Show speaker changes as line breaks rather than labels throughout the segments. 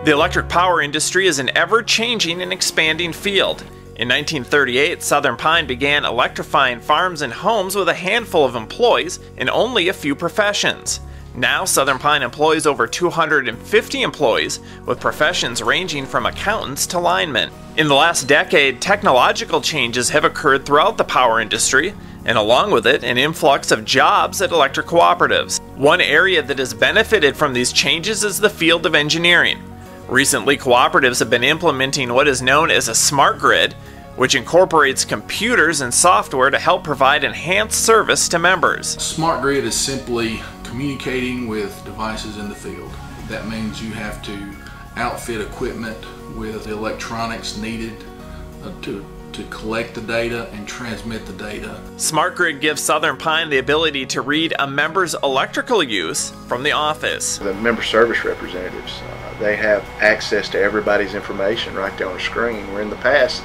The electric power industry is an ever-changing and expanding field. In 1938, Southern Pine began electrifying farms and homes with a handful of employees in only a few professions. Now, Southern Pine employs over 250 employees, with professions ranging from accountants to linemen. In the last decade, technological changes have occurred throughout the power industry, and along with it, an influx of jobs at electric cooperatives. One area that has benefited from these changes is the field of engineering. Recently, cooperatives have been implementing what is known as a smart grid, which incorporates computers and software to help provide enhanced service to members.
Smart grid is simply communicating with devices in the field. That means you have to outfit equipment with the electronics needed to collect the data and transmit the data.
Smart Grid gives Southern Pine the ability to read a member's electrical use from the office.
The member service representatives, they have access to everybody's information right there on the screen, where in the past,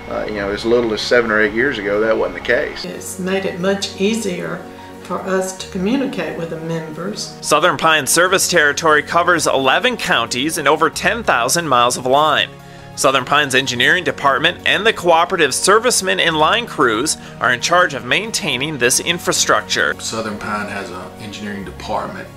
as little as 7 or 8 years ago, that wasn't the case.
It's made it much easier for us to communicate with the members.
Southern Pine's service territory covers 11 counties and over 10,000 miles of line. Southern Pine's engineering department and the cooperative servicemen and line crews are in charge of maintaining this infrastructure.
Southern Pine has an engineering department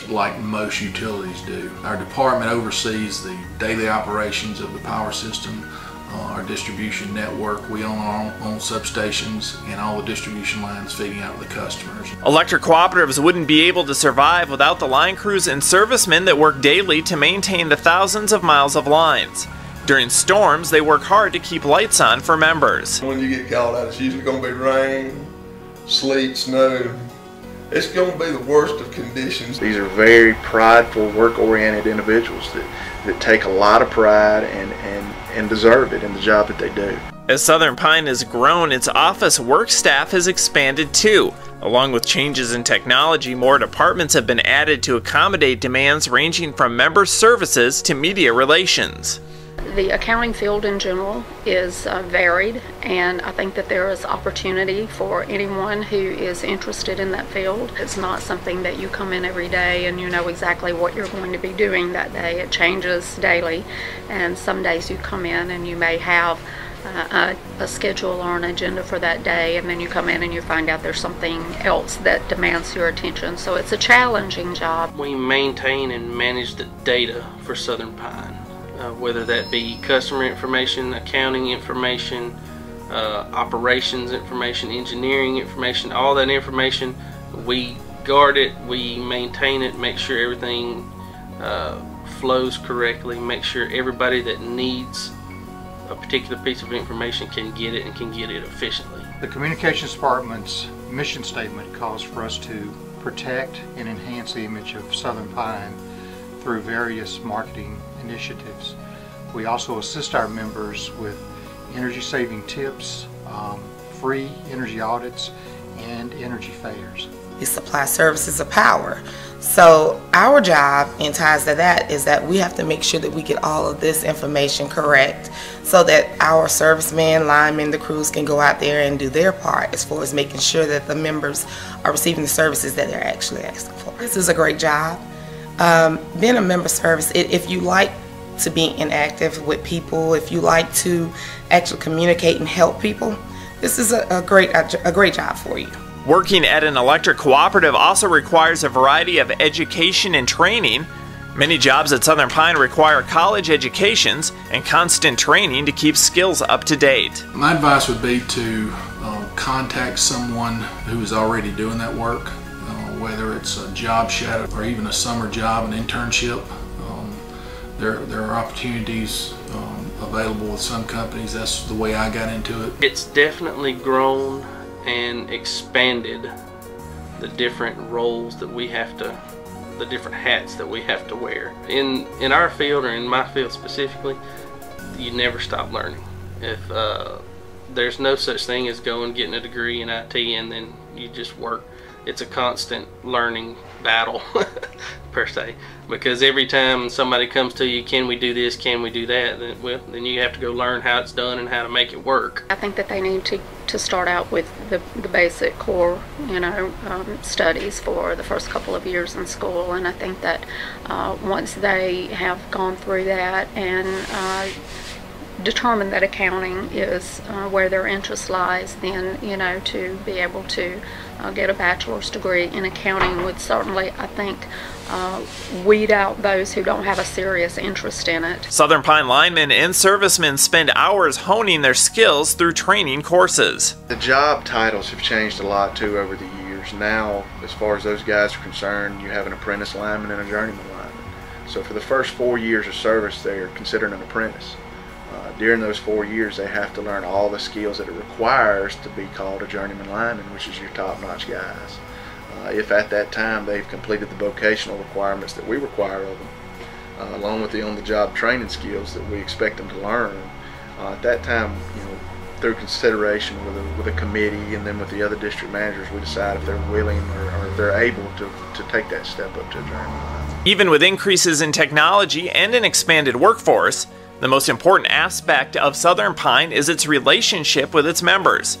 like most utilities do. Our department oversees the daily operations of the power system, our distribution network. We own our own substations and all the distribution lines feeding out to the customers.
Electric cooperatives wouldn't be able to survive without the line crews and servicemen that work daily to maintain the thousands of miles of lines. During storms, they work hard to keep lights on for members.
When you get called out, it's usually going to be rain, sleet, snow. It's going to be the worst of conditions.
These are very prideful, work-oriented individuals that take a lot of pride and deserve it in the job that they do.
As Southern Pine has grown, its office work staff has expanded too. Along with changes in technology, more departments have been added to accommodate demands ranging from member services to media relations.
The accounting field in general is varied, and I think that there is opportunity for anyone who is interested in that field. It's not something that you come in every day and you know exactly what you're going to be doing that day. It changes daily, and some days you come in and you may have a schedule or an agenda for that day, and then you come in and you find out there's something else that demands your attention. So it's a challenging job.
We maintain and manage the data for Southern Pine. Whether that be customer information, accounting information, operations information, engineering information, all that information, we guard it, we maintain it, make sure everything flows correctly, make sure everybody that needs a particular piece of information can get it and can get it efficiently.
The Communications Department's mission statement calls for us to protect and enhance the image of Southern Pine through various marketing initiatives. We also assist our members with energy saving tips, free energy audits, and energy fairs.
We supply services of power. So our job in ties to that is that we have to make sure that we get all of this information correct so that our servicemen, linemen, the crews can go out there and do their part as far as making sure that the members are receiving the services that they're actually asking for. This is a great job. Being a member service, if you like to be interactive with people, if you like to actually communicate and help people, this is a great job for you.
Working at an electric cooperative also requires a variety of education and training. Many jobs at Southern Pine require college educations and constant training to keep skills up to date.
My advice would be to contact someone who is already doing that work, whether it's a job shadow or even a summer job, an internship. There are opportunities available with some companies. That's the way I got into it.
It's definitely grown and expanded the different roles that we have to, the different hats that we have to wear. In our field, or in my field specifically, you never stop learning. If there's no such thing as getting a degree in IT and then you just work. It's a constant learning battle per se, because every time somebody comes to you, can we do this, can we do that, then you have to go learn how it's done and how to make it work.
I think that they need to start out with the basic core, studies for the first couple of years in school. And I think that once they have gone through that and determine that accounting is where their interest lies, then to be able to get a bachelor's degree in accounting would certainly, I think, weed out those who don't have a serious interest in it.
Southern Pine linemen and servicemen spend hours honing their skills through training courses.
The job titles have changed a lot too over the years. Now, as far as those guys are concerned, you have an apprentice lineman and a journeyman lineman. So for the first 4 years of service, they are considered an apprentice. During those 4 years, they have to learn all the skills that it requires to be called a journeyman lineman, which is your top-notch guys. If at that time they've completed the vocational requirements that we require of them, along with the on-the-job training skills that we expect them to learn, at that time, through consideration with a committee and then with the other district managers, we decide if they're willing or if they're able to take that step up to a journeyman lineman.
Even with increases in technology and an expanded workforce, the most important aspect of Southern Pine is its relationship with its members.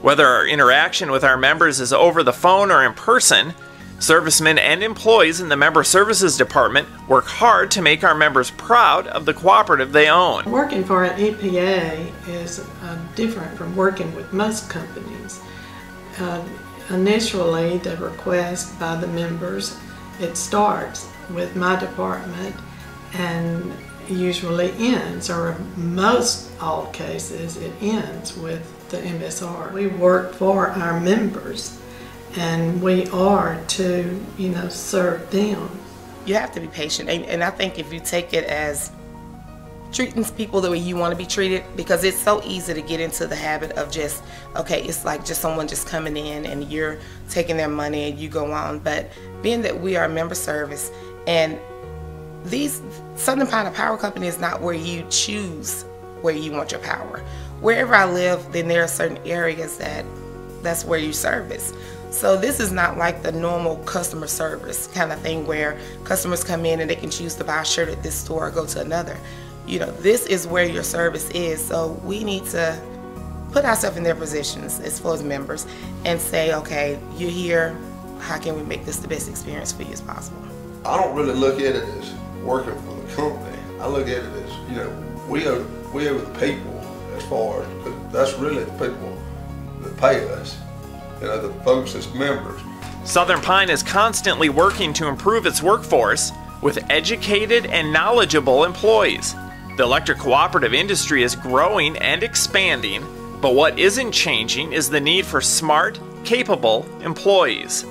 Whether our interaction with our members is over the phone or in person, servicemen and employees in the Member Services Department work hard to make our members proud of the cooperative they own.
Working for an EPA is different from working with most companies. Initially, the request by the members, it starts with my department and usually ends, or in most all cases, it ends with the MSR. We work for our members and we are to, serve them.
You have to be patient, and I think if you take it as treating people the way you want to be treated, because it's so easy to get into the habit of just, okay, it's like just someone just coming in and you're taking their money and you go on. But being that we are a member service, and these Southern Pine Power Company is not where you choose where you want your power. Wherever I live, then there are certain areas that's where you service. So this is not like the normal customer service kind of thing where customers come in and they can choose to buy a shirt at this store or go to another. This is where your service is. So we need to put ourselves in their positions as far as members and say, okay, you're here, how can we make this the best experience for you as possible?
I don't really look at it as working for the company. I look at it as, we owe the people as far as, that's really the people that pay us, the folks as members.
Southern Pine is constantly working to improve its workforce with educated and knowledgeable employees. The electric cooperative industry is growing and expanding, but what isn't changing is the need for smart, capable employees.